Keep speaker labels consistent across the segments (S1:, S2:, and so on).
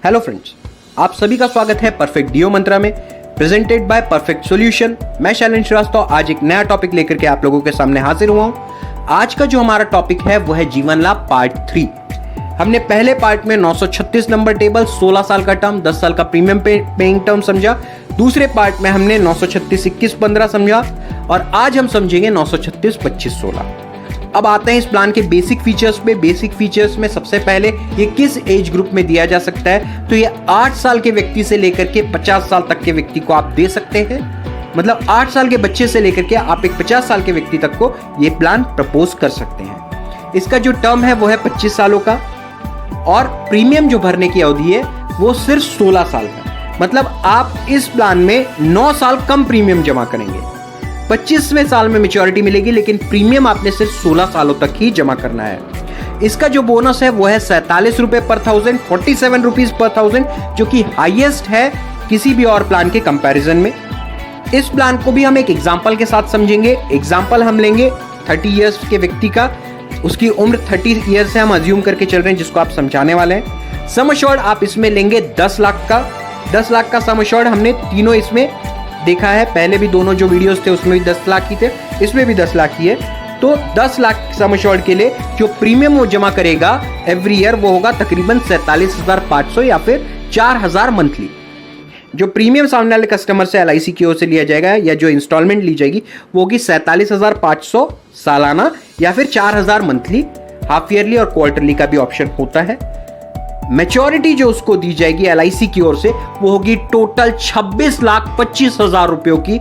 S1: Hello friends, आप सभी का स्वागत है परफेक्ट डीओ मंत्रा में, प्रेजेंटेड बाय परफेक्ट सॉल्यूशन। मैं शैलेंद्र श्रीवास्तव आज एक नया टॉपिक लेकर के आप लोगों के सामने हाजिर हुआ हूं। आज का जो हमारा टॉपिक है वो है जीवन लाभ पार्ट 3। हमने पहले पार्ट में 936 नंबर टेबल, 16 साल का टर्म, 10 साल का प्रीमियम पेइंग टर्म समझा। दूसरे पार्ट में हमने 936 21 15 समझा और आज हम समझेंगे 936 25 16। अब आते हैं इस प्लान के बेसिक फीचर्स पे। बेसिक फीचर्स में सबसे पहले ये किस एज ग्रुप में दिया जा सकता है, तो ये 8 साल के व्यक्ति से लेकर के 50 साल तक के व्यक्ति को आप दे सकते हैं। मतलब 8 साल के बच्चे से लेकर के आप एक 50 साल के व्यक्ति तक को ये प्लान प्रपोज कर सकते हैं। इसका जो टर्म है वो है 25 सालों का और प्रीमियम जो भरने की अवधि है वो सिर्फ 16 साल का। मतलब आप इस प्लान में 9 साल कम प्रीमियम जमा करेंगे। 25वें साल में मैच्योरिटी मिलेगी, लेकिन प्रीमियम आपने सिर्फ 16 सालों तक ही जमा करना है। इसका जो बोनस है वो है 47 रुपए पर 1000, 47 रुपीज पर 1000, जो कि हाईएस्ट है किसी भी और प्लान के कंपैरिजन में। इस प्लान को भी हम एक एग्जांपल के साथ समझेंगे। एग्जांपल हम लेंगे 30 इयर्स के व्यक्ति का। उसकी उम्र 30 इयर्स से हम अज्यूम करके चल रहे हैं, जिसको आप समझाने वाले हैं। सम अश्योर्ड आप इसमें लेंगे 10 लाख का। 10 लाख का सम अश्योर्ड हमने तीनों इसमें देखा है। पहले भी दोनों जो वीडियोस थे उसमें भी 10 लाख की थे, इसमें भी 10 लाख की है। तो 10 लाख सम अश्योर्ड के लिए जो प्रीमियम वो जमा करेगा एवरी ईयर वो होगा तकरीबन 47,500 या फिर 4,000 मंथली। जो प्रीमियम सामने वाले कस्टमर से LIC की ओर से लिया जाएगा या जो इंस्टॉलमेंट ली जाएगी वो होगी 47,500 सालाना या फिर 4,000 मंथली। हाफ ईयरली और क्वार्टरली का भी ऑप्शन होता है। मैच्योरिटी जो उसको दी जाएगी LIC की ओर से वो होगी टोटल 26,25,000 रुपयों की।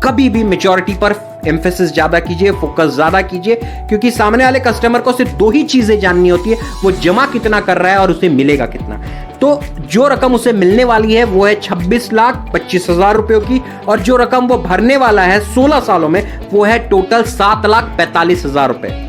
S1: कभी भी मैच्योरिटी पर एम्फेसिस ज्यादा कीजिए, फोकस ज्यादा कीजिए, क्योंकि सामने वाले कस्टमर को सिर्फ 2 ही चीजें जाननी होती है, वो जमा कितना कर रहा है और उसे मिलेगा कितना। तो जो रकम उसे मिलने वाली है वो है 26,25,000 रुपयों की, और जो रकम वो भरने वाला है 16 सालों में वो है टोटल 7,45,000 रुपए।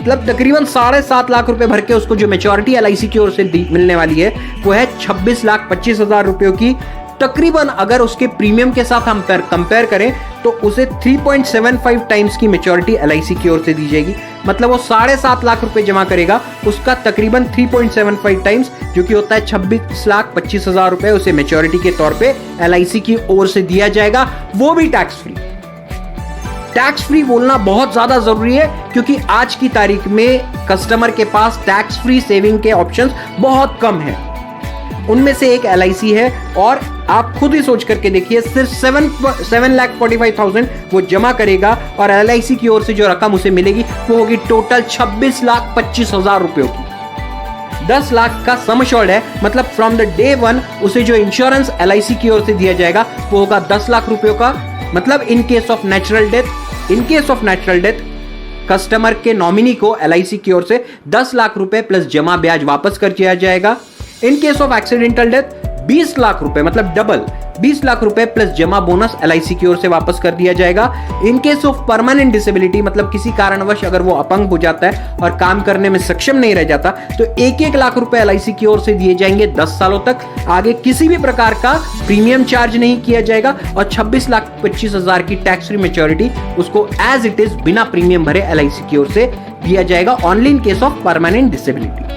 S1: मतलब तकरीबन 7.5 लाख रुपए भर के उसको जो मैच्योरिटी LIC की ओर से मिलने वाली है वो है 26,25,000 रुपयों की। तकरीबन अगर उसके प्रीमियम के साथ हम कंपेयर करें तो उसे 3.75 टाइम्स की मैच्योरिटी LIC की ओर से दी जाएगी। मतलब वो 7.5 लाख रुपए जमा करेगा, उसका तकरीबन 3.75 टाइम्स जो कि होता है 26,25,000 रुपए उसे मैच्योरिटी के तौर पे LIC की ओर से दिया जाएगा, वो भी टैक्स फ्री। टैक्स फ्री बोलना बहुत ज्यादा जरूरी है, क्योंकि आज की तारीख में कस्टमर के पास टैक्स फ्री सेविंग के ऑप्शंस बहुत कम हैं। उनमें से एक LIC है, और आप खुद ही सोच करके देखिए, सिर्फ 7,45,000 वो जमा करेगा और LIC की ओर से जो रकम उसे मिलेगी वो होगी टोटल 26,25,000 रुपयों की। 10 लाख का सम अश्योर्ड है, मतलब फ्रॉम द डे 1 उसे जो इंश्योरेंस LIC की ओर से दिया जाएगा वो होगा 10 लाख रुपयों का। मतलब in case of natural death customer के नॉमिनी को LIC की ओर से 10 लाख रुपए प्लस जमा ब्याज वापस कर दिया जाएगा। In case of accidental death 20 lakh रुपए, मतलब डबल 20 लाख रुपए प्लस जमा बोनस LIC की ओर से वापस कर दिया जाएगा। In case of permanent disability, मतलब किसी कारणवश अगर वो अपंग हो जाता है और काम करने में सक्षम नहीं रह जाता, तो 1-1 लाख रुपए LIC की ओर से दिए जाएंगे 10 सालों तक। आगे किसी भी प्रकार का प्रीमियम चार्ज नहीं किया जाएगा और 26,25,000 की टैक्स फ्री मैच्योरिटी उसको एज इट इज बिना प्रीमियम भरे LIC की ओर से दिया जाएगा, only in case of permanent disability.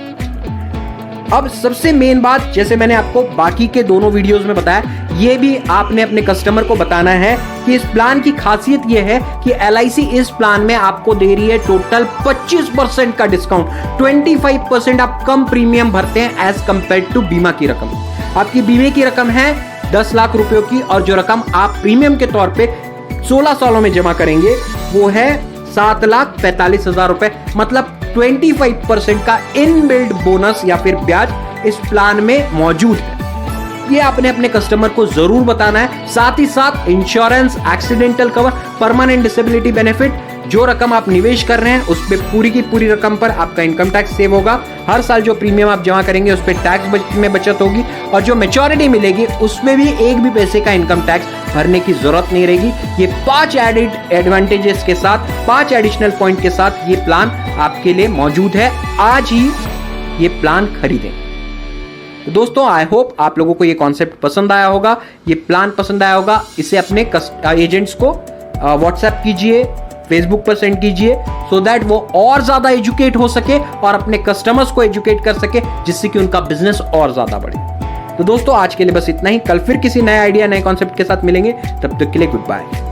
S1: अब सबसे मेन बात, जैसे मैंने आपको बाकी के दोनों वीडियोस में बताया, ये भी आपने अपने कस्टमर को बताना है कि इस प्लान की खासियत ये है कि LIC इस प्लान में आपको दे रही है टोटल 25% का डिस्काउंट। 25% आप कम प्रीमियम भरते हैं एज कंपेयर टू बीमा की रकम। आपकी बीमे की रकम है 10 लाख रुपयों की, और जो रकम आप प्रीमियम के तौर पे 16 सालों में जमा करेंगे वो है 7,45,000 रुपए। मतलब 25% का इनबिल्ड बोनस या फिर ब्याज इस प्लान में मौजूद है। ये आपने अपने कस्टमर को जरूर बताना है। साथ ही साथ insurance, accidental cover, permanent disability benefit, जो रकम आप निवेश कर रहे हैं उस पे पूरी की पूरी रकम पर आपका इनकम टैक्स सेव होगा। हर साल जो प्रीमियम आप जमा करेंगे उस पे टैक्स में बचत होगी, और जो मैच्योरिटी मिलेगी उसमें भी एक भी पैसे का इनकम टैक्स भरने की जरूरत नहीं रहेगी। ये 5 एडिड एडवांटेजेस के साथ, 5 एडिशनल पॉइंट के साथ ये प्लान आपके लिए मौजूद है। आज ही ये प्लान खरीदें। तो दोस्तों, आई होप आप लोगों को ये कॉन्सेप्ट पसंद आया होगा, ये प्लान पसंद आया होगा। इसे अपने एजेंट्स को व्हाट्सएप कीजिए, फेसबुक पर सेंड कीजिए, सो दैट वो और ज्यादा एजुकेट हो सके और अपने कस्टमर्स को एजुकेट कर सके, जिससे कि उनका बिजनेस और ज्यादा बढ़े। तो दोस्तों आज के लिए बस इतना ही। कल फिर किसी नए आइडिया नए कॉन्सेप्ट के साथ मिलेंगे, तब तक के लिए गुड बाय।